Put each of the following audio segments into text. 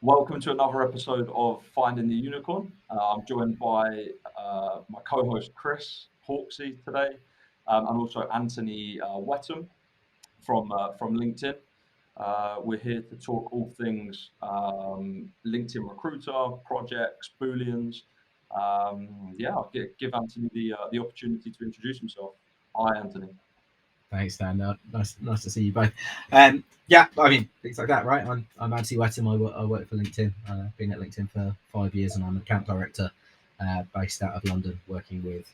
Welcome to another episode of Finding the Unicorn. I'm joined by my co-host Chris Hawksey today, and also Anthony Wetham from LinkedIn. We're here to talk all things LinkedIn recruiter, projects, Booleans. I'll give Anthony the opportunity to introduce himself. Hi, Anthony. Thanks, Dan. Nice to see you both. Things like that, right? I'm Anthony Wetham. I work for LinkedIn. I've been at LinkedIn for 5 years, and I'm an account director based out of London, working with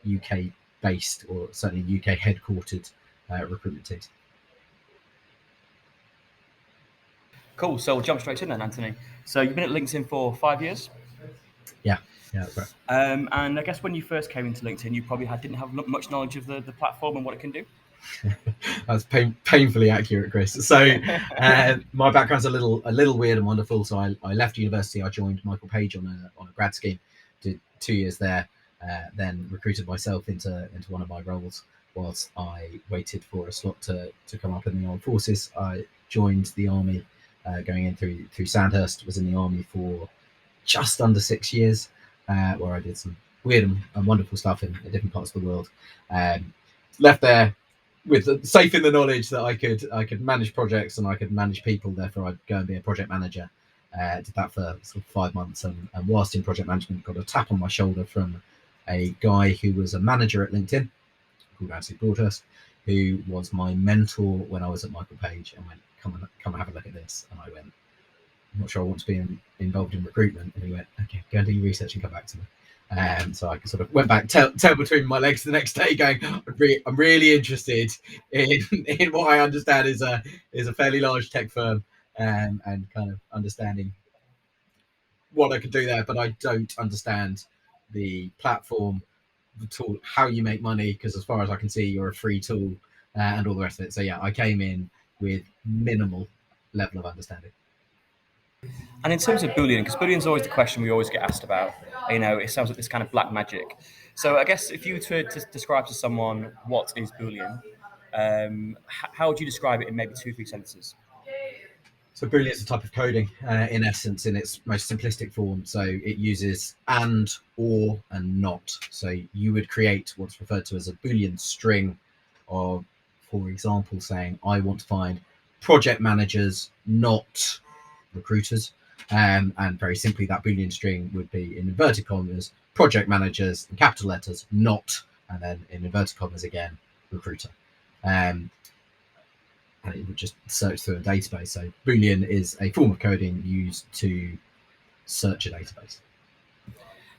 UK-based or certainly UK-headquartered recruitment teams. Cool. So we'll jump straight in then, Anthony. So you've been at LinkedIn for 5 years? Yeah, that's right. And I guess when you first came into LinkedIn, you probably didn't have much knowledge of the platform and what it can do. That's painfully accurate, Chris. So my background's a little weird and wonderful. So I left university. I joined Michael Page on a grad scheme, did 2 years there, then recruited myself into one of my roles whilst I waited for a slot to come up in the armed forces. I joined the army, going in through Sandhurst. Was in the army for just under 6 years, where I did some weird and wonderful stuff in different parts of the world. Left there with safe in the knowledge that I could manage projects and I could manage people. Therefore, I'd go and be a project manager. Did that for sort of 5 months, and whilst in project management, got a tap on my shoulder from a guy who was a manager at LinkedIn called Ashley Broadhurst, who was my mentor when I was at Michael Page, and went, come and have a look at this. And I went, I'm not sure I want to be involved in recruitment. And he went, okay, go and do your research and come back to me. So I sort of went back, tail between my legs the next day, going, I'm really interested in what I understand is a fairly large tech firm, and kind of understanding what I could do there, but I don't understand the platform, the tool, how you make money, because as far as I can see, you're a free tool, and all the rest of it. So yeah, I came in with minimal level of understanding. And in terms of Boolean, because Boolean's always the question we always get asked about, it sounds like this kind of black magic. So I guess if you were to describe to someone what is Boolean, how would you describe it in maybe 2-3 sentences? So Boolean is a type of coding, in essence, in its most simplistic form. So it uses and, or, and not. So you would create what's referred to as a Boolean string of, for example, saying, I want to find project managers, not recruiters. And very simply, that Boolean string would be in inverted commas, project managers in capital letters, not, and then in inverted commas again, recruiter. And it would just search through a database. So Boolean is a form of coding used to search a database.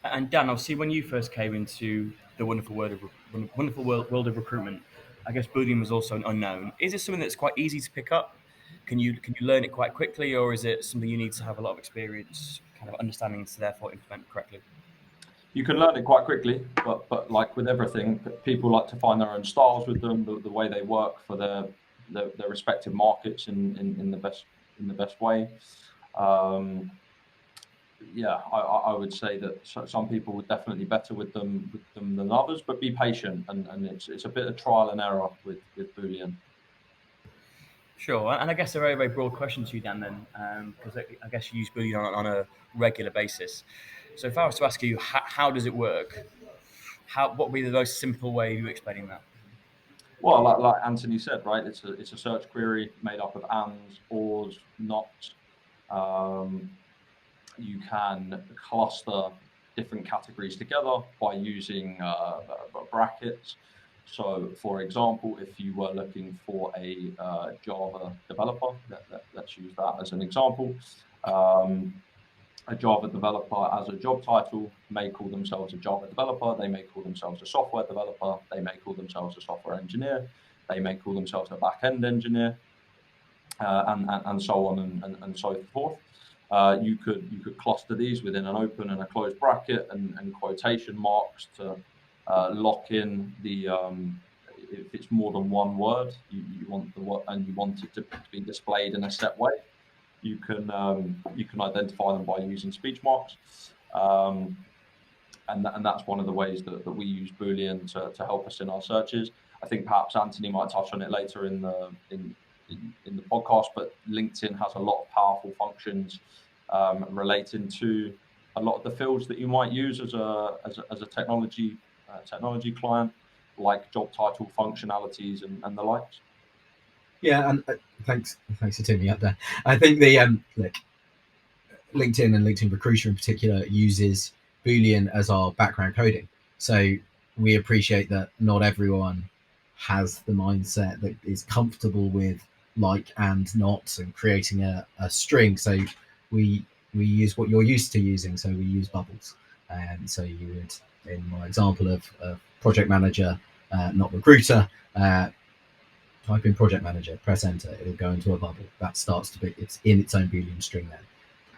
And Dan, obviously, when you first came into the wonderful world of recruitment, I guess Boolean was also an unknown. Is it something that's quite easy to pick up? Can you learn it quite quickly, or is it something you need to have a lot of experience, kind of understanding to therefore implement correctly? You can learn it quite quickly, but like with everything, people like to find their own styles with them, the way they work for their respective markets in the best way. I would say that some people would definitely better with them than others, but be patient, and it's a bit of trial and error with Boolean. Sure, and I guess a very, very broad question to you, Dan, then, because I guess you use Boolean on a regular basis. So if I was to ask you, how does it work? What would be the most simple way of you explaining that? Well, like Anthony said, right? It's a search query made up of ands, ors, nots. You can cluster different categories together by using brackets. So, for example, if you were looking for a Java developer, let's use that as an example. A Java developer as a job title may call themselves a Java developer. They may call themselves a software developer. They may call themselves a software engineer. They may call themselves a back-end engineer, and so on and so forth. You could cluster these within an open and a closed bracket and quotation marks to lock in the if it's more than one word, you want the word and you want it to be displayed in a set way. You can identify them by using speech marks, and that's one of the ways that we use Boolean to help us in our searches. I think perhaps Anthony might touch on it later in the podcast, but LinkedIn has a lot of powerful functions relating to a lot of the fields that you might use as a technology client, like job title, functionalities, and the likes. Yeah, and thanks for tuning me up there. I think the look, LinkedIn and LinkedIn Recruiter in particular uses Boolean as our background coding. So we appreciate that not everyone has the mindset that is comfortable with like and not and creating a string. So we use what you're used to using. So we use bubbles. And so you would, in my example of project manager, not recruiter, type in project manager, press enter, it'll go into a bubble. That starts to be, it's in its own Boolean string then.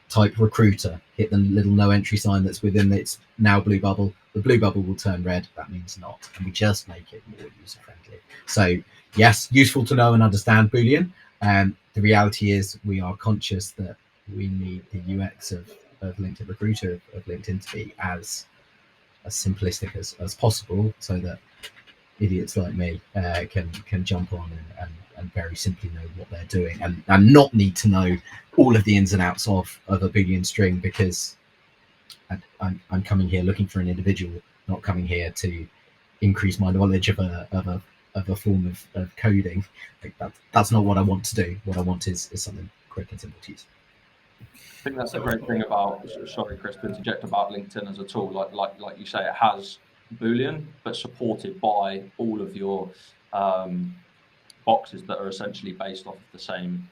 Type recruiter, hit the little no entry sign that's within its now blue bubble. The blue bubble will turn red, that means not. And we just make it more user friendly. So yes, useful to know and understand Boolean. The reality is we are conscious that we need the UX of LinkedIn Recruiter, of LinkedIn, to be as simplistic as possible, so that idiots like me can jump on and very simply know what they're doing, and not need to know all of the ins and outs of a Boolean string, because I'm coming here looking for an individual, not coming here to increase my knowledge of a form of coding. Like that's not what I want to do. What I want is something quick and simple to use. I think that's the great thing about, sorry Chris, to interject, about LinkedIn as a tool. Like you say, it has Boolean, but supported by all of your boxes that are essentially based off of the same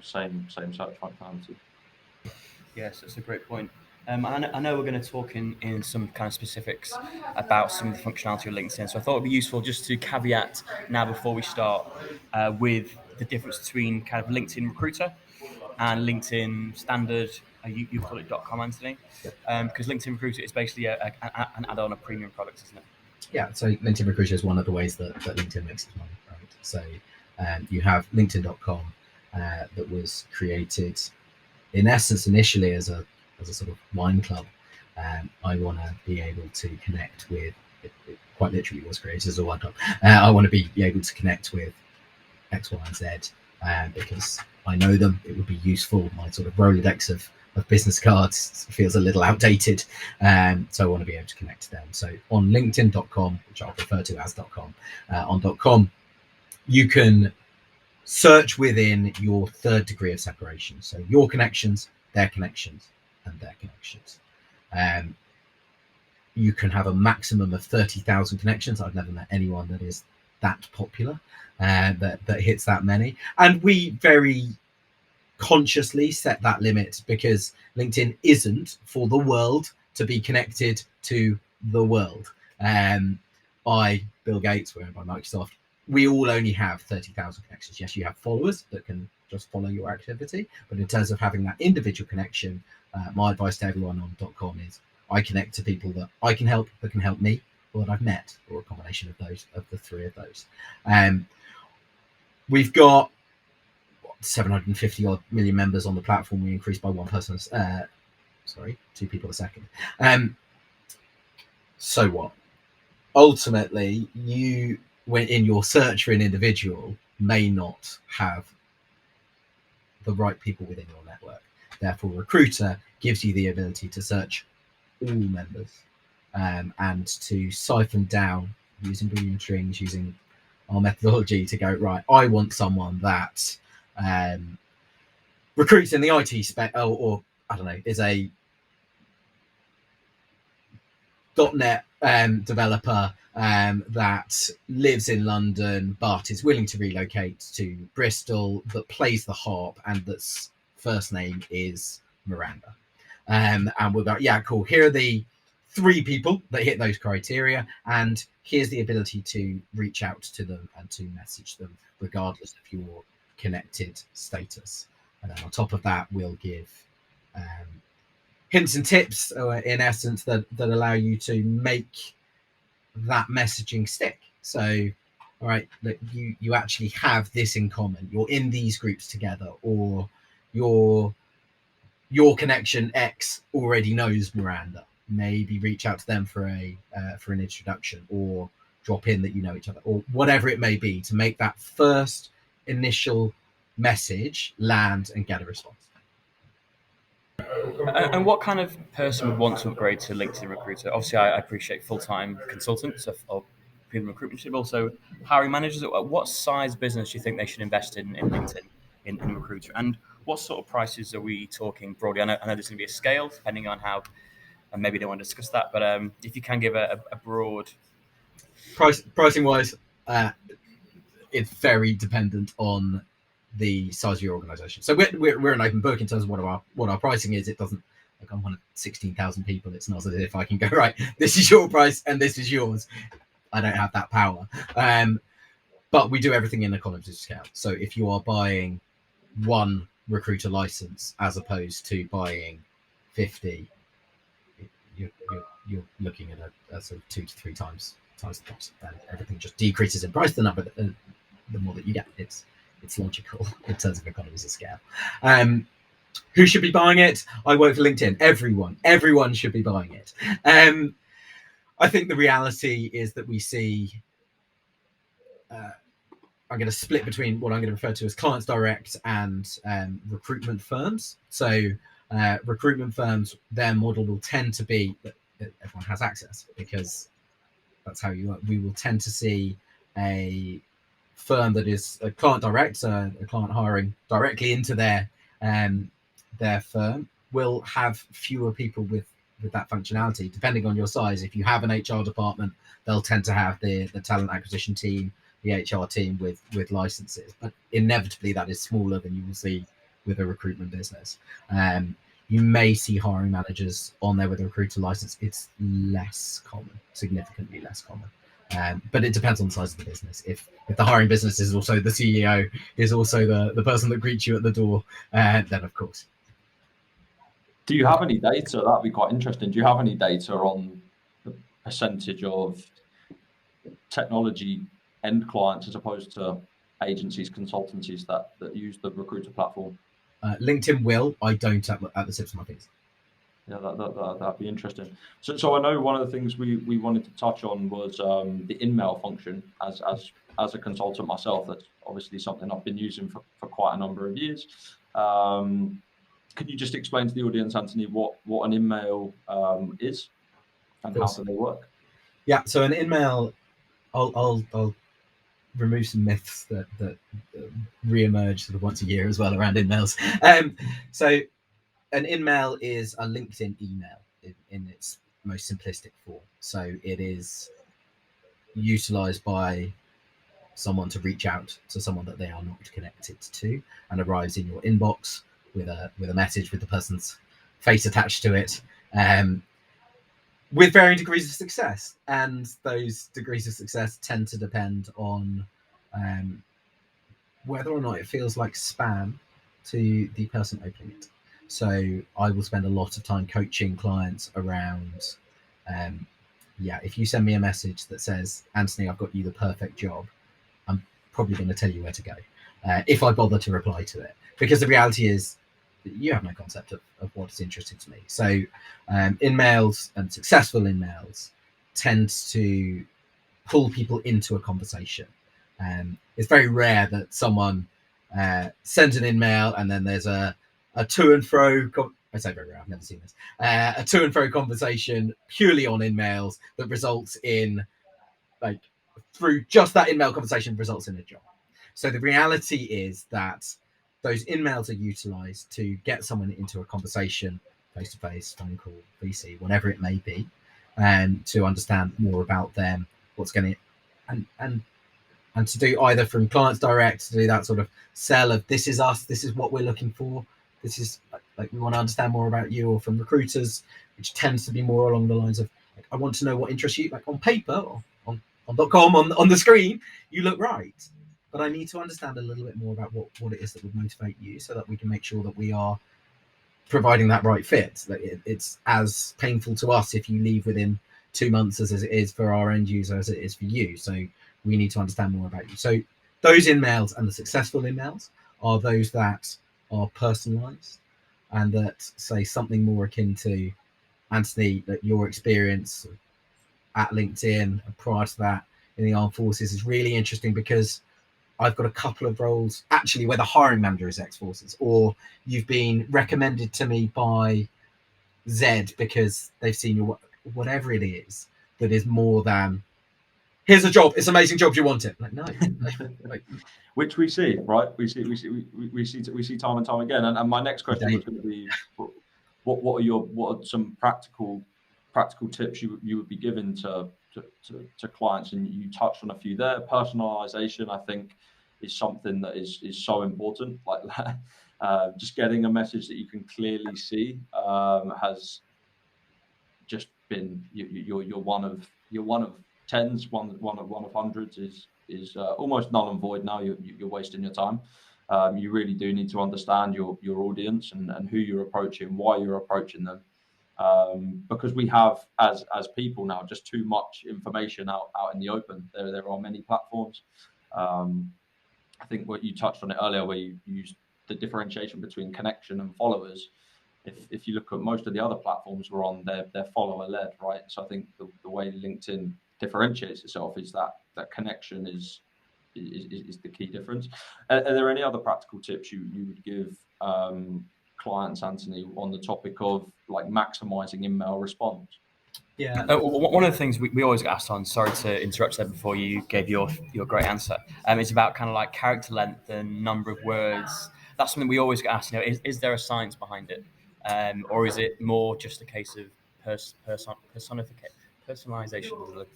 search functionality. Yes, that's a great point. I know we're going to talk in some kind of specifics about some of the functionality of LinkedIn, so I thought it'd be useful just to caveat now before we start with the difference between kind of LinkedIn Recruiter and LinkedIn Standard. You call it .com, Anthony, because LinkedIn Recruiter is basically an add-on, a premium product, isn't it? Yeah, so LinkedIn Recruiter is one of the ways that LinkedIn makes its money, right? So you have LinkedIn.com that was created in essence initially as a sort of wine club. I want to be able to connect with, it quite literally was created as a wine club. I want to be able to connect with X, Y, and Z because I know them. It would be useful. My sort of Rolodex of business cards feels a little outdated. So I want to be able to connect to them. So on LinkedIn.com, which I'll refer to as .com, on .com, you can search within your third degree of separation. So your connections, their connections, and their connections. You can have a maximum of 30,000 connections. I've never met anyone that is that popular, that hits that many. And we very consciously set that limit because LinkedIn isn't for the world to be connected to the world. By Bill Gates, we're owned by Microsoft. We all only have 30,000 connections. Yes, you have followers that can just follow your activity, but in terms of having that individual connection, my advice to everyone on .com is I connect to people that I can help, that can help me, or that I've met, or a combination of those, of the three of those. We've got 750 odd million members on the platform. We increased by two people a second. So what? Ultimately, you, when in your search for an individual, may not have the right people within your network. Therefore, Recruiter gives you the ability to search all members and to siphon down using Boolean strings, using our methodology to go, right, I want someone that recruits in the IT spec, or I don't know, is a .NET developer that lives in London but is willing to relocate to Bristol, that plays the harp, and that's first name is Miranda. And we'll go, yeah, cool. Here are the 3 people that hit those criteria, and here's the ability to reach out to them and to message them regardless of your connected status. And then on top of that, we'll give hints and tips, in essence, that allow you to make that messaging stick. So, all right, look, you actually have this in common. You're in these groups together, or your connection X already knows Miranda. Maybe reach out to them for an introduction, or drop in that you know each other, or whatever it may be, to make that first initial message land and get a response. And what kind of person would want to upgrade to LinkedIn Recruiter? Obviously, I appreciate full-time consultants of people in recruitment, but also hiring managers. At what size business do you think they should invest in LinkedIn, in Recruiter? And what sort of prices are we talking broadly? I know there's going to be a scale depending on how, and maybe they want to discuss that, but if you can give a broad... Pricing wise, it's very dependent on the size of your organization. So we're an open book in terms of what our pricing is. It doesn't, like, I'm one of 16,000 people. It's not as if I can go, right, this is your price and this is yours. I don't have that power. But we do everything in economies of scale. So if you are buying one recruiter license as opposed to buying 50, you're looking at a sort of 2 to 3 times the cost, and everything just decreases in price. The number, the more that you get, it's logical in terms of economies of scale. Who should be buying it? I work for LinkedIn. Everyone should be buying it. I think the reality is that we see. I'm going to split between what I'm going to refer to as clients direct and recruitment firms. So recruitment firms, their model will tend to be that everyone has access, because that's how you work. We will tend to see a firm that is a client direct, a client hiring directly into their firm, will have fewer people with that functionality. Depending on your size, if you have an HR department, they'll tend to have the talent acquisition team, the HR team with licenses, but inevitably that is smaller than you will see with a recruitment business. You may see hiring managers on there with a recruiter license. It's less common, significantly less common. But it depends on the size of the business. If the hiring business is also the CEO, is also the person that greets you at the door, then of course. Do you have any data? That'd be quite interesting. Do you have any data on the percentage of technology end clients as opposed to agencies, consultancies that use the recruiter platform? LinkedIn will. I don't at the tips of my fingers. Yeah, that'd be interesting. So I know one of the things we wanted to touch on was the in-mail function. As a consultant myself, that's obviously something I've been using for quite a number of years. Could you just explain to the audience, Anthony, what an in-mail is and how do they work? Yeah, so an in-mail, I'll remove some myths that re-emerge sort of once a year as well around in-mails. So an in-mail is a LinkedIn email in its most simplistic form. So it is utilized by someone to reach out to someone that they are not connected to, and arrives in your inbox with a message with the person's face attached to it, with varying degrees of success. And those degrees of success tend to depend on whether or not it feels like spam to the person opening it. So I will spend a lot of time coaching clients around, if you send me a message that says, Anthony, I've got you the perfect job, I'm probably going to tell you where to go, if I bother to reply to it. Because the reality is that you have no concept of what is interesting to me. So in-mails and successful in-mails tend to pull people into a conversation. It's very rare that someone sends an in-mail and then there's a to and fro. I say very rare. I've never seen this. A to and fro conversation purely on in-mails that results in, like, through just that in-mail conversation, results in a job. So the reality is that those in-mails are utilized to get someone into a conversation, face-to-face, phone call, VC, whatever it may be, and to understand more about them, what's going to, and to do either from clients direct, to do that sort of sell of, this is us, this is what we're looking for, this is, like, we want to understand more about you, or from recruiters, which tends to be more along the lines of, like, I want to know what interests you, like on paper or on .com, on the screen, you look right. But I need to understand a little bit more about what it is that would motivate you, so that we can make sure that we are providing that right fit. That it's as painful to us if you leave within 2 months as it is for our end user, as it is for you. So we need to understand more about you. So those in-mails and the successful in-mails are those that are personalized and that say something more akin to, Anthony, that your experience at LinkedIn and prior to that in the armed forces is really interesting, because I've got a couple of roles actually where the hiring manager is ex-forces, or you've been recommended to me by Z because they've seen your whatever it is that is more than here's a job, it's an amazing job, you want it. Like, no. Like, which we see, right? We see time and time again. And my next question was going to be, what are some practical tips you would be given to clients? And you touched on a few there. Personalization, I think, is something that is so important. Like just getting a message that you can clearly see has just been you're one of tens, one of hundreds is almost null and void now. You're wasting your time. You really do need to understand your audience and who you're approaching, why you're approaching them, because we have as people now just too much information out in the open. There are many platforms. I think what you touched on it earlier, where you used the differentiation between connection and followers. If you look at most of the other platforms we're on, they're follower led, right? So I think the way LinkedIn differentiates itself is that connection is the key difference. Are there any other practical tips you would give clients, Anthony, on the topic of like maximizing email response? Yeah. One of the things we always get asked on, sorry to interrupt there before you gave your great answer, it's about kind of like character length and number of words. That's something we always get asked, is there a science behind it? Or is it more just a case of personalization?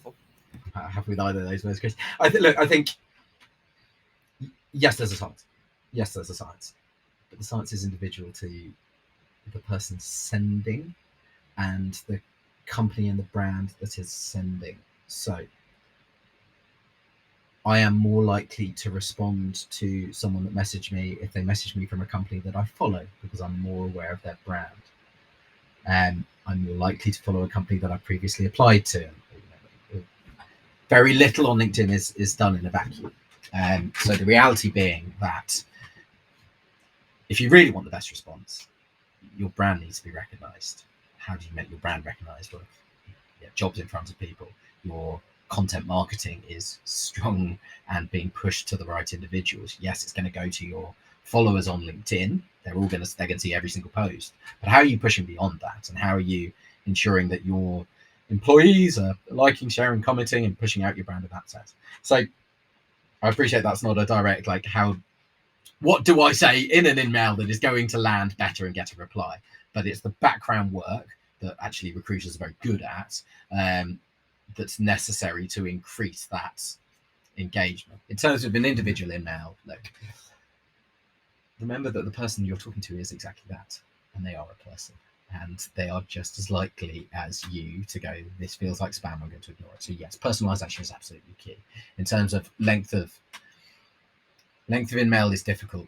Have with either of those words, Chris? I think yes, there's a science. Yes, there's a science, but the science is individual to the person sending and the company and the brand that is sending. So I am more likely to respond to someone that messaged me if they message me from a company that I follow, because I'm more aware of their brand. And I'm more likely to follow a company that I previously applied to. Very little on LinkedIn is done in a vacuum. So the reality being that if you really want the best response, your brand needs to be recognized. How do you make your brand recognized? Well, jobs in front of people. Your content marketing is strong and being pushed to the right individuals. Yes, it's going to go to your followers on LinkedIn. They're going to see every single post. But how are you pushing beyond that? And how are you ensuring that your employees are liking, sharing, commenting, and pushing out your brand in that sense? So I appreciate that's not a direct, like, what do I say in an email that is going to land better and get a reply? But it's the background work that actually recruiters are very good at, that's necessary to increase that engagement. In terms of an individual email, look, remember that the person you're talking to is exactly that, and they are a person, and they are just as likely as you to go, this feels like spam, I'm going to ignore it. So yes, personalization is absolutely key. In terms of length of email is difficult.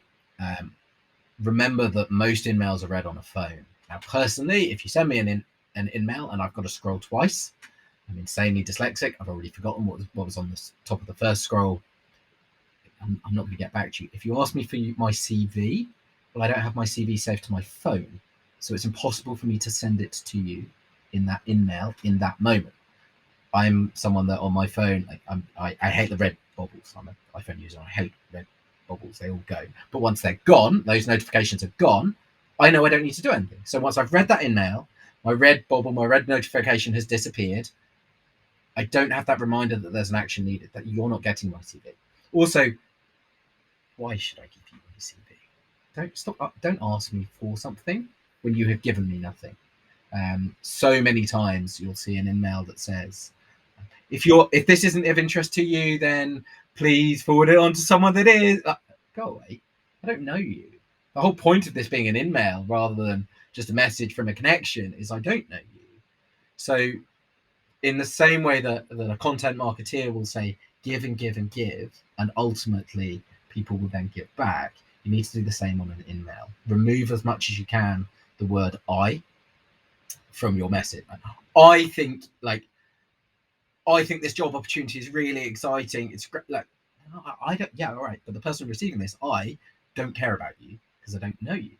Remember that most emails are read on a phone. Now, personally, if you send me an email and I've got to scroll twice, I'm insanely dyslexic. I've already forgotten what was on the top of the first scroll. I'm not going to get back to you. If you ask me for my CV, well, I don't have my CV saved to my phone, so it's impossible for me to send it to you in that email in that moment. I'm someone that on my phone, I hate the red bubbles. I'm an iPhone user. I hate red bubbles. They all go. But once they're gone, those notifications are gone, I know I don't need to do anything. So once I've read that email, my red bubble, my red notification has disappeared. I don't have that reminder that there's an action needed, that you're not getting my CV. Also, why should I give you my CV? Don't ask me for something when you have given me nothing. So many times you'll see an email that says, if this isn't of interest to you, then please forward it on to someone that is. Go away. I don't know you. The whole point of this being an email rather than just a message from a connection is I don't know you. So in the same way that a content marketeer will say give and give and give, and ultimately people will then give back, you need to do the same on an email. Remove as much as you can the word I from your message. I think this job opportunity is really exciting. It's great. Like, I don't. Yeah, all right. But the person receiving this, I don't care about you because I don't know you.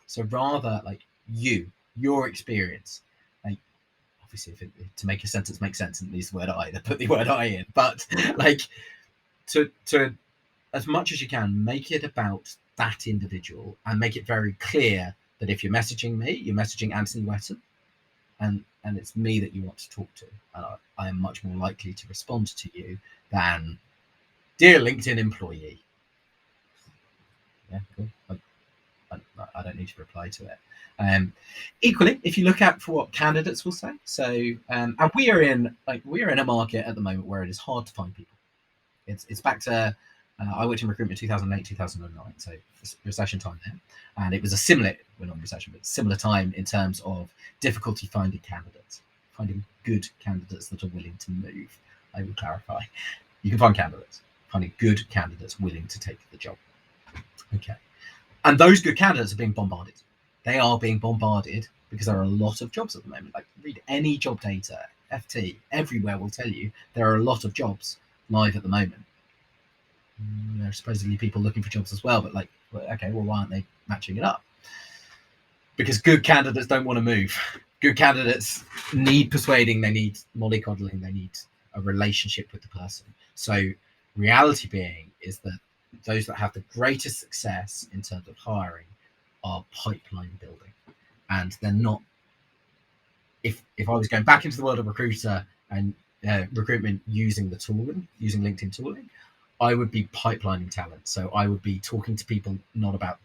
So rather, like, your experience. Like, obviously, to make a sentence make sense, and needs the word I, then put the word I in. But like, to as much as you can, make it about that individual and make it very clear that if you're messaging me, you're messaging Anthony Wetton, and it's me that you want to talk to, and I am much more likely to respond to you than dear LinkedIn employee. Yeah, cool. I don't need to reply to it. Equally, if you look at for what candidates will say, so and we are in a market at the moment where it is hard to find people. It's back to I worked in recruitment 2008, 2009, so recession time there, and it was a similar, well, not recession, but similar time in terms of difficulty finding candidates, finding good candidates that are willing to move. I will clarify. You can find candidates, finding good candidates willing to take the job. Okay. And those good candidates are being bombarded. They are being bombarded because there are a lot of jobs at the moment. Like, read any job data, FT, everywhere will tell you there are a lot of jobs live at the moment. There are supposedly people looking for jobs as well, but like, okay, well, why aren't they matching it up? Because good candidates don't want to move. Good candidates need persuading, they need mollycoddling, they need a relationship with the person. So reality being is that those that have the greatest success in terms of hiring are pipeline building, and they're not. If I was going back into the world of recruiter and recruitment using the tooling, using LinkedIn tooling, I would be pipelining talent. So I would be talking to people not about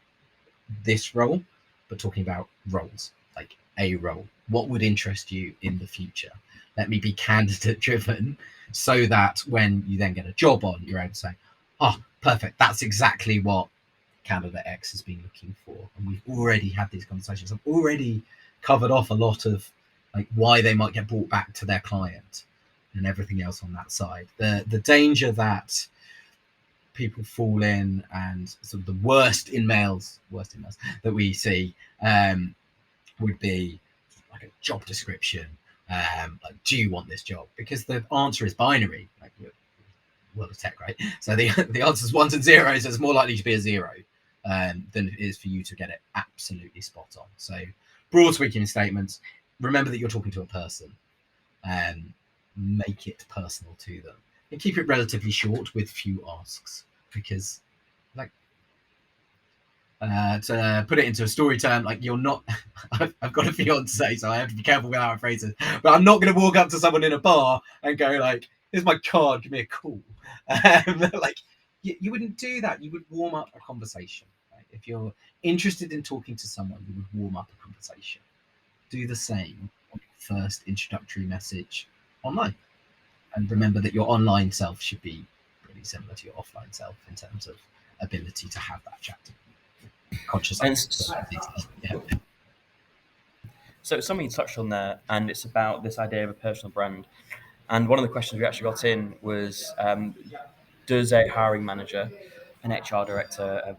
this role, but talking about roles, like a role. What would interest you in the future? Let me be candidate driven, so that when you then get a job on, you're able to say, oh, perfect, that's exactly what candidate X has been looking for. And we've already had these conversations. I've already covered off a lot of like why they might get brought back to their client and everything else on that side. The danger that people fall in, and sort of the worst emails that we see would be like a job description. Like, do you want this job? Because the answer is binary. Like, world of tech, right? So the answer is ones and zeros. So it's more likely to be a zero than it is for you to get it absolutely spot on. So Broadswicking Statements. Remember that you're talking to a person, and make it personal to them, and keep it relatively short with few asks. Because, like, to put it into a story term, like, you're not. I've got a fiance, so I have to be careful with how I phrase it. But I'm not going to walk up to someone in a bar and go like, "Here's my card, give me a call." Like, you wouldn't do that. You would warm up a conversation. Right? If you're interested in talking to someone, you would warm up a conversation. Do the same on your first introductory message online, and remember that your online self should be really similar to your offline self in terms of ability to have that chat. Conscious. Yeah. So something you touched on there, and it's about this idea of a personal brand. And one of the questions we actually got in was, does a hiring manager, an HR director,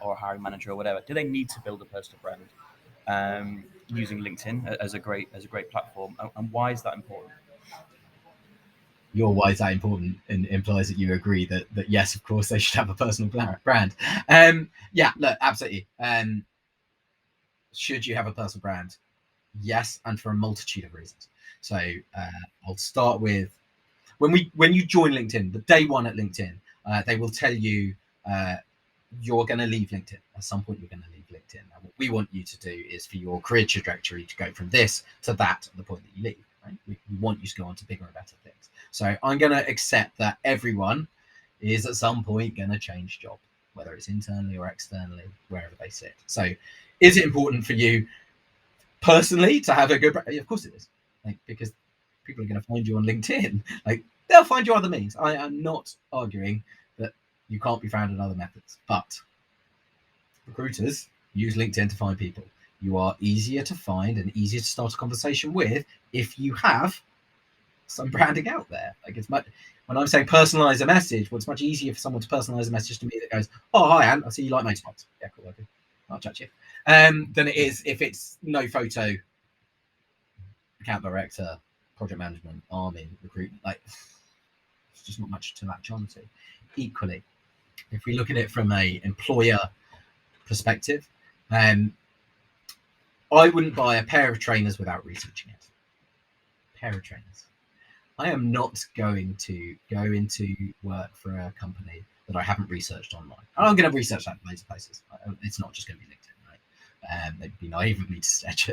or a hiring manager or whatever, do they need to build a personal brand using LinkedIn as a great platform? And why is that important? Your why is that important and implies that you agree that yes, of course, they should have a personal brand. Yeah, look, absolutely. Should you have a personal brand? Yes, and for a multitude of reasons. So I'll start with when you join LinkedIn, the day one at LinkedIn, they will tell you you're going to leave LinkedIn. At some point, you're going to leave LinkedIn. And what we want you to do is for your career trajectory to go from this to that at the point that you leave. Right? We want you to go on to bigger and better things. So I'm going to accept that everyone is at some point going to change job, whether it's internally or externally, wherever they sit. So is it important for you personally to have a good brand? Of course it is, like, because people are going to find you on LinkedIn. Like, they'll find you other means. I am not arguing that you can't be found in other methods, but recruiters use LinkedIn to find people. You are easier to find and easier to start a conversation with if you have some branding out there. Like, it's much, when I'm saying personalize a message, well, it's much easier for someone to personalize a message to me that goes, "Oh, hi, Anne, I see you like motorsports. Yeah, cool, okay. I'll chat to you." Than it is if it's no photo, account director, project management, army, recruitment. Like, it's just not much to latch on to. Equally, if we look at it from a employer perspective, I wouldn't buy a pair of trainers without researching it. Pair of trainers. I am not going to go into work for a company that I haven't researched online. I'm going to research that in loads of places. It's not just going to be LinkedIn, right? It'd be naive of me to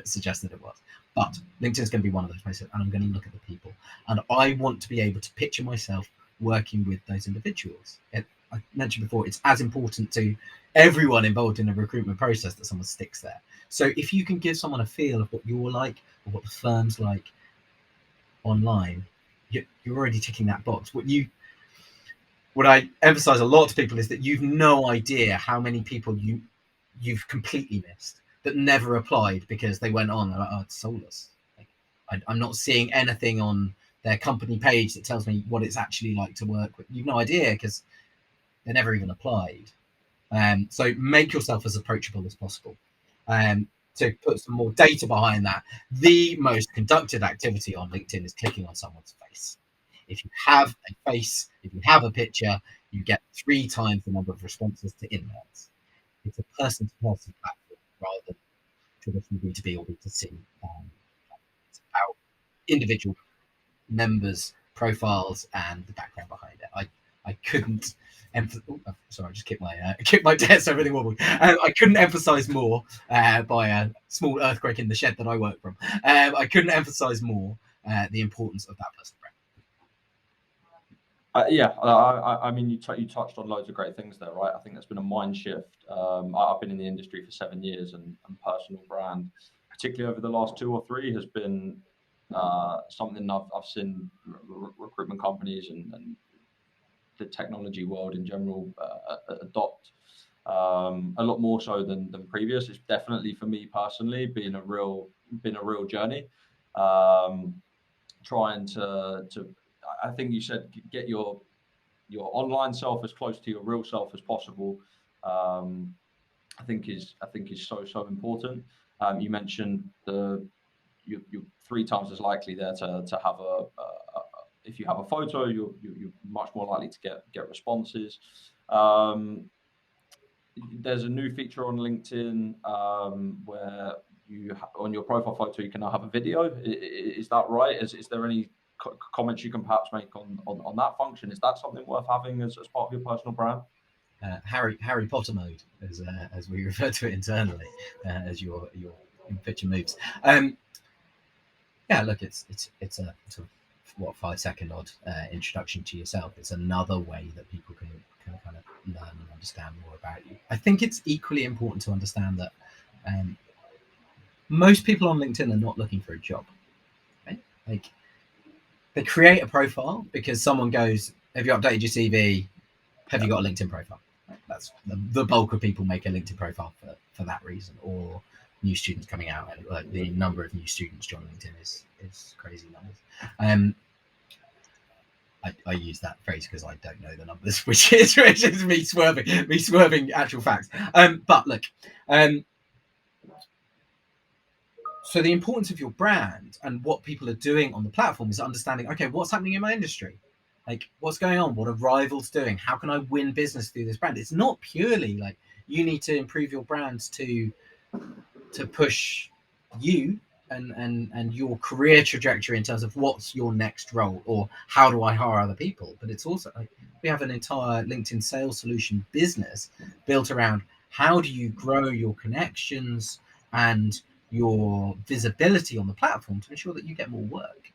suggest that it was. But LinkedIn is going to be one of those places, and I'm going to look at the people. And I want to be able to picture myself working with those individuals. I mentioned before, it's as important to everyone involved in a recruitment process that someone sticks there. So if you can give someone a feel of what you're like or what the firm's like online, you're already ticking that box. What I emphasize a lot to people is that you've no idea how many people you've completely missed that never applied because they went on, like, oh, it's soulless. Like, I'm not seeing anything on their company page that tells me what it's actually like to work with. You've no idea because they never even applied. So make yourself as approachable as possible. To put some more data behind that, the most conducted activity on LinkedIn is clicking on someone's face. If you have a face, if you have a picture, you get 3 times the number of responses to invites. It's a person-to-person platform rather than traditional B2B or B2C. It's about individual members' profiles and the background behind it. I couldn't sorry, I just kicked my desk so everything wobbled. I couldn't emphasize more by a small earthquake in the shed that I work from. I couldn't emphasize more the importance of that personal brand. I mean, you touched on loads of great things there, right? I think that's been a mind shift. I've been in the industry for 7 years, and personal brand, particularly over the last 2 or 3, has been something I've seen recruitment companies and the technology world in general adopt a lot more so than previous. It's definitely, for me personally, been a real journey. Trying to I think you said get your online self as close to your real self as possible. I think is so important. You mentioned you're 3 times as likely there to have if you have a photo, you're much more likely to get responses. There's a new feature on LinkedIn where on your profile photo you can now have a video. Is that right? Is there any comments you can perhaps make on that function? Is that something worth having as part of your personal brand? Harry Potter mode, as we refer to it internally, as your picture moves. Yeah, look, it's a sort of 5-second odd introduction to yourself. It's another way that people can kind of learn and understand more about you. I think it's equally important to understand that most people on LinkedIn are not looking for a job. Right? Like, they create a profile because someone goes, "Have you updated your CV? Have you got a LinkedIn profile?" Right? That's the bulk of people make a LinkedIn profile for that reason, or new students coming out. Like, the number of new students joining LinkedIn is crazy numbers. I use that phrase because I don't know the numbers, which is me swerving actual facts. But look, so the importance of your brand and what people are doing on the platform is understanding, okay, what's happening in my industry? Like, what's going on? What are rivals doing? How can I win business through this brand? It's not purely like you need to improve your brand to push you and your career trajectory in terms of what's your next role or how do I hire other people. But it's also like we have an entire LinkedIn sales solution business built around how do you grow your connections and your visibility on the platform to ensure that you get more work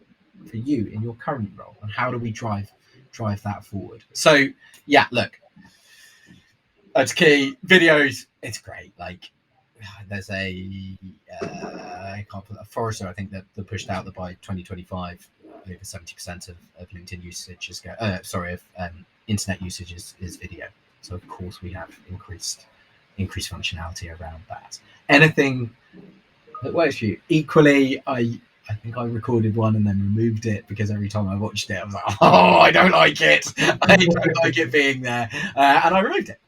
for you in your current role, and how do we drive that forward. So yeah, look, that's key. Videos, it's great. Like, there's a Forrester, I think, that pushed out that by 2025 over 70% of LinkedIn usage is internet usage is video. So of course we have increased functionality around that. Anything that works for you. Equally, I think I recorded one and then removed it because every time I watched it, I was like, "Oh, I don't like it. I don't like it being there," and I removed it.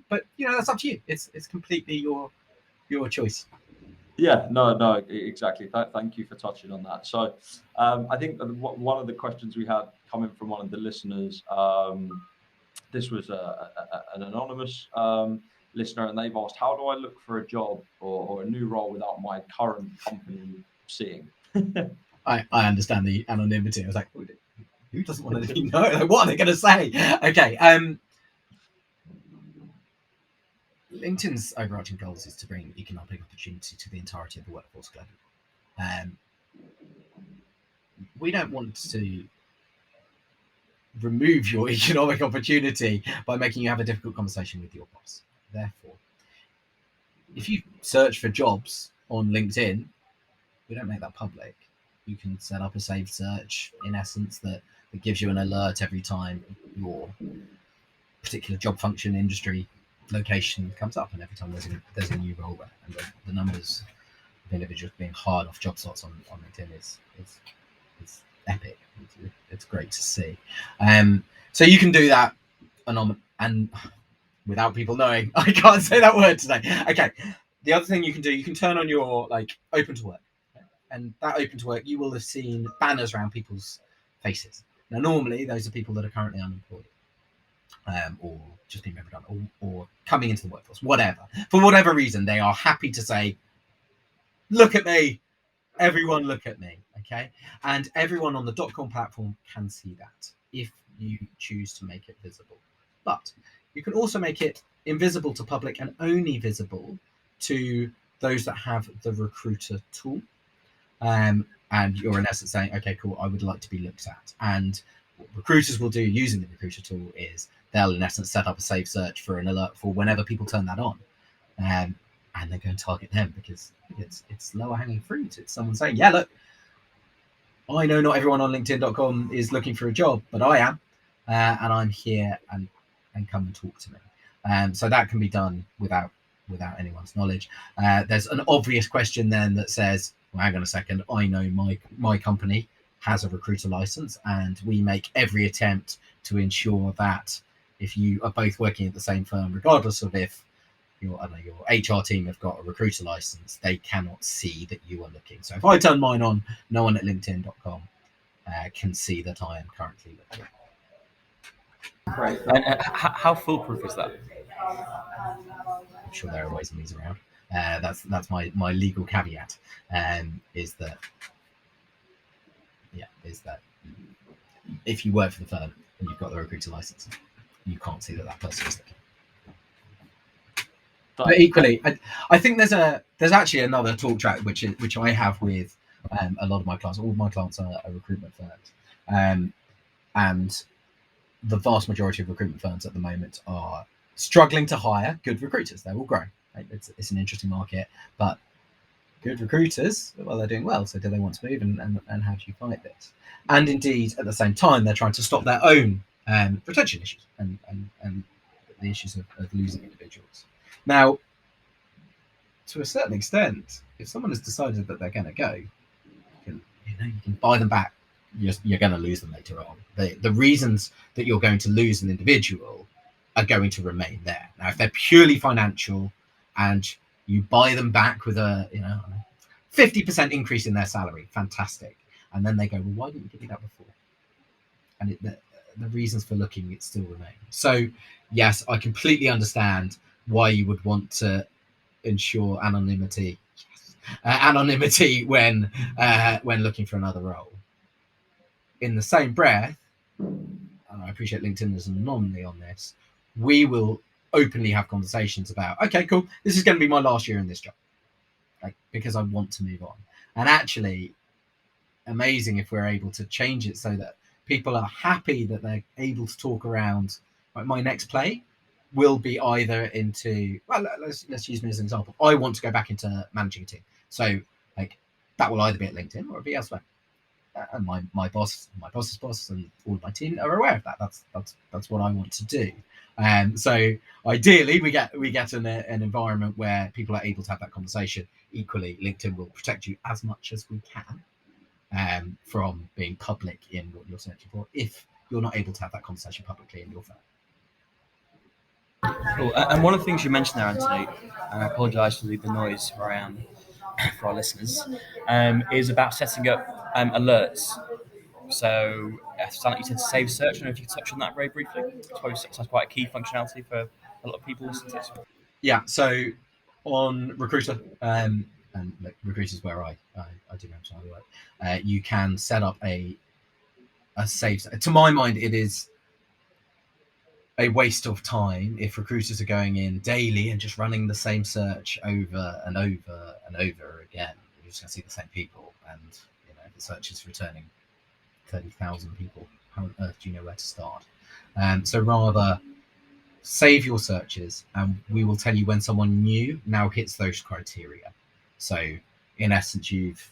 But that's up to you. It's completely your choice. Yeah, no, exactly. Thank you for touching on that. So, I think one of the questions we had coming from one of the listeners, this was an anonymous listener, and they've asked, "How do I look for a job or a new role without my current company seeing?" I understand the anonymity. I was like, who doesn't want to know? Like, what are they going to say? Okay. LinkedIn's overarching goals is to bring economic opportunity to the entirety of the workforce globally. We don't want to remove your economic opportunity by making you have a difficult conversation with your boss. Therefore, if you search for jobs on LinkedIn, we don't make that public. You can set up a saved search, in essence, that gives you an alert every time your particular job function, industry, location comes up, and every time there's a new role there. And the numbers of individuals being hired off job slots on LinkedIn is epic. It's great to see. So you can do that and without people knowing. I can't say that word today. Okay. The other thing you can do, you can turn on your open to work. And that open to work, you will have seen banners around people's faces. Now, normally those are people that are currently unemployed, or just being made redundant, or coming into the workforce, whatever. For whatever reason, they are happy to say, "Look at me, everyone, look at me." Okay, and everyone on the .com platform can see that if you choose to make it visible. But you can also make it invisible to public and only visible to those that have the recruiter tool. And you're in essence saying, okay, cool, I would like to be looked at. And what recruiters will do using the recruiter tool is they'll in essence set up a safe search for an alert for whenever people turn that on. And they're going to target them because it's lower hanging fruit. It's someone saying, yeah, look, I know not everyone on LinkedIn.com is looking for a job, but I am, and I'm here, and come and talk to me. So that can be done without anyone's knowledge. There's an obvious question then that says, well, hang on a second, I know my company has a recruiter license, and we make every attempt to ensure that if you are both working at the same firm, regardless of if your HR team have got a recruiter license, they cannot see that you are looking. So if I turn mine on, no one at LinkedIn.com can see that I am currently looking. Great. And how foolproof is that? I'm sure there are ways and means around. That's my legal caveat. Is that if you work for the firm and you've got the recruiter license, you can't see that person is looking. But equally, I think there's actually another talk track which I have with a lot of my clients. All of my clients are recruitment firms, and the vast majority of recruitment firms at the moment are struggling to hire good recruiters. They're all growing. It's an interesting market, but good recruiters, well, they're doing well. So do they want to move, and how do you fight this? And indeed, at the same time, they're trying to stop their own retention issues and the issues of losing individuals. Now, to a certain extent, if someone has decided that they're going to go, you can buy them back. You're going to lose them later on. The reasons that you're going to lose an individual are going to remain there. Now, if they're purely financial and you buy them back with a 50% increase in their salary, fantastic. And then they go, well, why didn't you give me that before? And the reasons for looking, it still remains. So yes, I completely understand why you would want to ensure anonymity when looking for another role. In the same breath, and I appreciate LinkedIn as an anomaly on this, we will openly have conversations about, okay, cool, this is going to be my last year in this job, because I want to move on. And actually, amazing if we're able to change it so that people are happy that they're able to talk around, like, my next play will be either into, well, let's use me as an example. I want to go back into managing a team. So that will either be at LinkedIn or it'll be elsewhere. And my boss, my boss's boss, and all of my team are aware of that. That's what I want to do. So ideally, we get an environment where people are able to have that conversation. Equally, LinkedIn will protect you as much as we can from being public in what you're searching for, if you're not able to have that conversation publicly in your firm. Cool. And one of the things you mentioned there, Anthony, and I apologise for the noise where I am for our listeners, is about setting up alerts. So, something you said, save search. I don't know if you could touch on that very briefly. It's quite a key functionality for a lot of people listening to this. Yeah. So on Recruiter, and Recruiter's where I do my work. You can set up a save. To my mind, it is a waste of time if recruiters are going in daily and just running the same search over and over and over again. You're just going to see the same people, and the search is returning 30,000 people. How on earth do you know where to start? So rather save your searches, and we will tell you when someone new now hits those criteria. So in essence, you've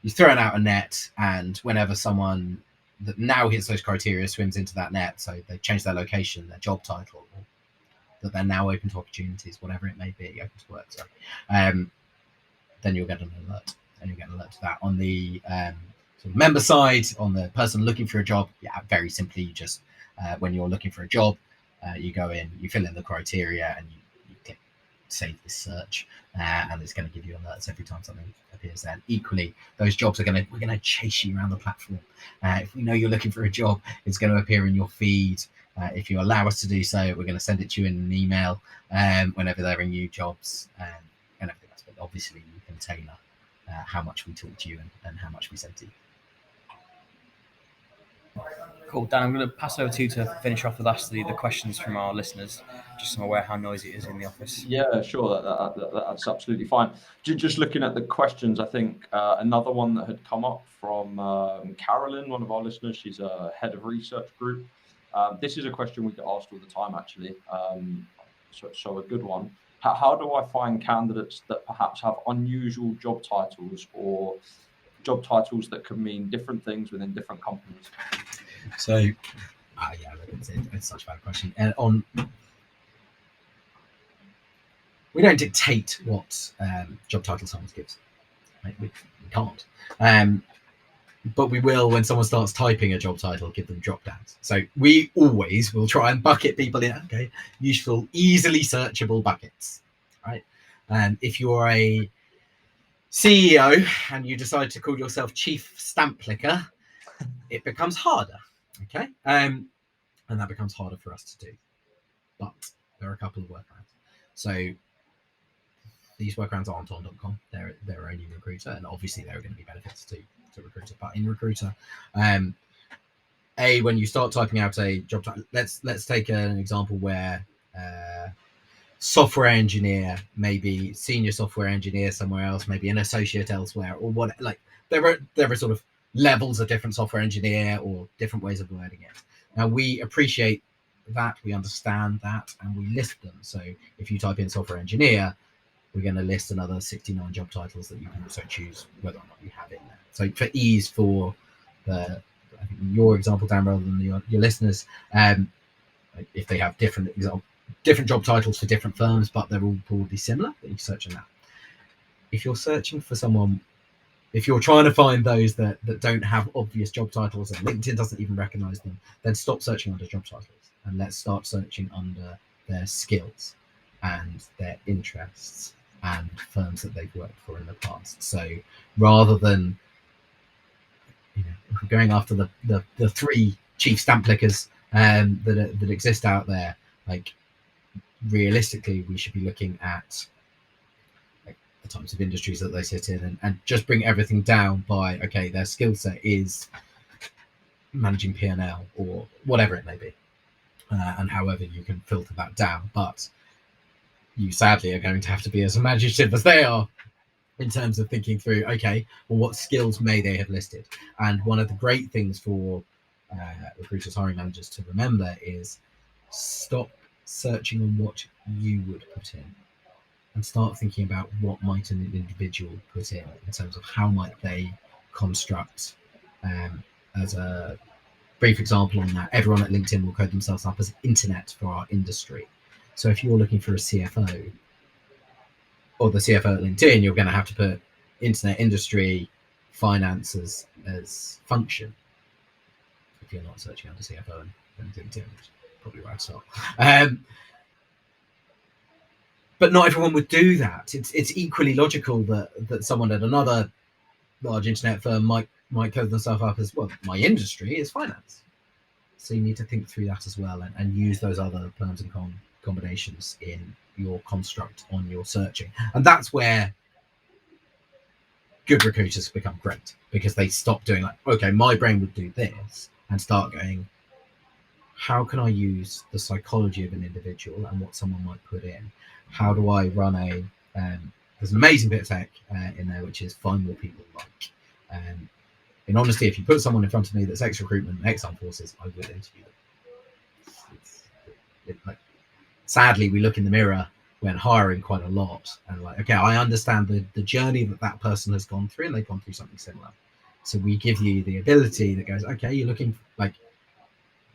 thrown out a net, and whenever someone that now hits those criteria swims into that net, so they change their location, their job title, or that they're now open to opportunities, whatever it may be, open to work, then you'll get an alert, and you'll get an alert to that. On the sort of member side, on the person looking for a job, very simply, you just when you're looking for a job, you go in, you fill in the criteria, and you click save this search, and it's going to give you alerts every time something appears there. And equally, those jobs we're going to chase you around the platform. If we know you're looking for a job, it's going to appear in your feed. If you allow us to do so, we're going to send it to you in an email whenever there are new jobs and everything else. But obviously, you can tailor how much we talk to you and how much we send to you. Cool, Dan, I'm going to pass over to you to finish off with us the questions from our listeners, just so I'm aware how noisy it is in the office. Yeah, sure, that's absolutely fine. Just looking at the questions, I think another one that had come up from Carolyn, one of our listeners, she's a head of research group. This is a question we get asked all the time, actually, so a good one. How do I find candidates that perhaps have unusual job titles, or job titles that can mean different things within different companies? So, it's such a bad question. We don't dictate what job title someone gives. Right? We can't. But we will, when someone starts typing a job title, give them drop downs. So we always will try and bucket people in useful, easily searchable buckets. Right? If you're a CEO and you decide to call yourself Chief Stamp Clicker, it becomes harder. Okay, and that becomes harder for us to do. But there are a couple of workarounds. So these workarounds aren't on .com. They're only in Recruiter, and obviously there are going to be benefits to Recruiter. But in Recruiter, when you start typing out a job title, let's take an example where software engineer, maybe senior software engineer somewhere else, maybe an associate elsewhere, or what. Like there are sort of levels of different software engineer or different ways of wording it. Now we appreciate that, we understand that, and we list them. So if you type in software engineer, we're going to list another 69 job titles that you can also choose whether or not you have in there. So for ease, for your example, Dan, rather than your listeners, if they have different job titles for different firms, but they're all broadly similar, then you search on that. If you're searching for someone, if you're trying to find those that don't have obvious job titles and LinkedIn doesn't even recognize them, then stop searching under job titles and let's start searching under their skills and their interests and firms that they've worked for in the past. So rather than going after the three chief stamp clickers that exist out there, like realistically, we should be looking at the types of industries that they sit in and just bring everything down by, okay, their skill set is managing P&L or whatever it may be. And however you can filter that down. But you sadly are going to have to be as imaginative as they are in terms of thinking through, okay, well, what skills may they have listed? And one of the great things for recruiters, hiring managers to remember is stop searching on what you would put in and start thinking about what might an individual put in terms of how might they construct. As a brief example on that, everyone at LinkedIn will code themselves up as internet for our industry. So if you're looking for a CFO or the CFO at LinkedIn, you're going to have to put internet, industry, finance as function. If you're not searching under CFO and LinkedIn, which is probably where I start. But not everyone would do that. It's equally logical that someone at another large internet firm might code themselves up as, well, my industry is finance. So you need to think through that as well and use those other terms and combinations in your construct on your searching. And that's where good recruiters become great, because they stop doing like, okay, my brain would do this, and start going, how can I use the psychology of an individual and what someone might put in? How do I run a there's an amazing bit of tech in there, which is find what people like. In honesty, if you put someone in front of me that's ex-recruitment, ex-armed forces, I would interview them. Sadly, we look in the mirror when hiring quite a lot, and like, okay, I understand the journey that person has gone through, and they've gone through something similar. So we give you the ability that goes, okay, you're looking for, like,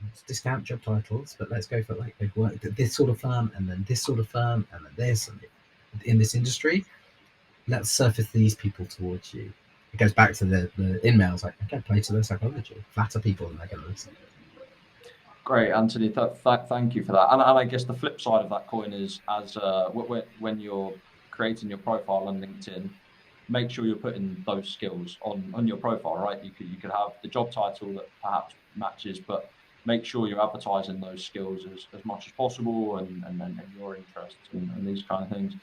let's discount job titles, but let's go for like they've worked at this sort of firm, and then this sort of firm, and then this, and in this industry. Let's surface these people towards you. It goes back to the in-mails, like, okay, play to their psychology, flatter people, and they're going to listen. Great, Anthony. Thank you for that. And I guess the flip side of that coin is, as when you're creating your profile on LinkedIn, make sure you're putting those skills on your profile, right? You could have the job title that perhaps matches, but make sure you're advertising those skills as much as possible and your interests and these kind of things.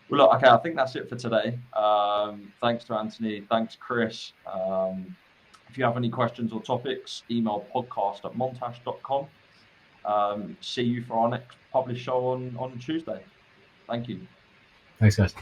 Well, look, okay, I think that's it for today. Thanks to Anthony. Thanks, Chris. If you have any questions or topics, email podcast@montash.com. See you for our next published show on Tuesday. Thank you. Thanks, guys.